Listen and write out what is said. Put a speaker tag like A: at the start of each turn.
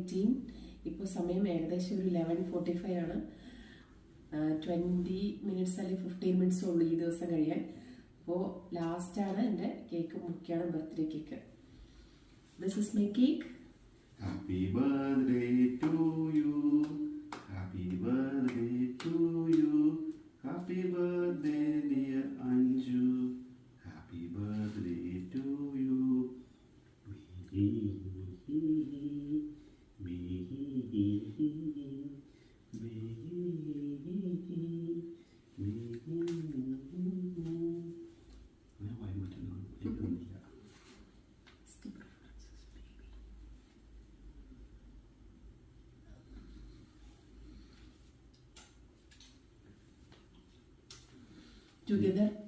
A: 18. ഇപ്പോൾ സമയം ഏകദേശം ഒരു 11:45 ആണ്. 20 മിനിറ്റ്സ് അല്ലെങ്കിൽ 15 മിനിറ്റ്സ് ഉള്ളൂ ഈ ദിവസം കഴിയാൻ. അപ്പോൾ ലാസ്റ്റാണ് എൻ്റെ കേക്ക് മുറിക്കുകയാണ്, birthday cake. This is my cake.
B: Happy birthday to you. Happy birthday to you. Happy birthday dear Anju. Happy birthday to you.
A: Together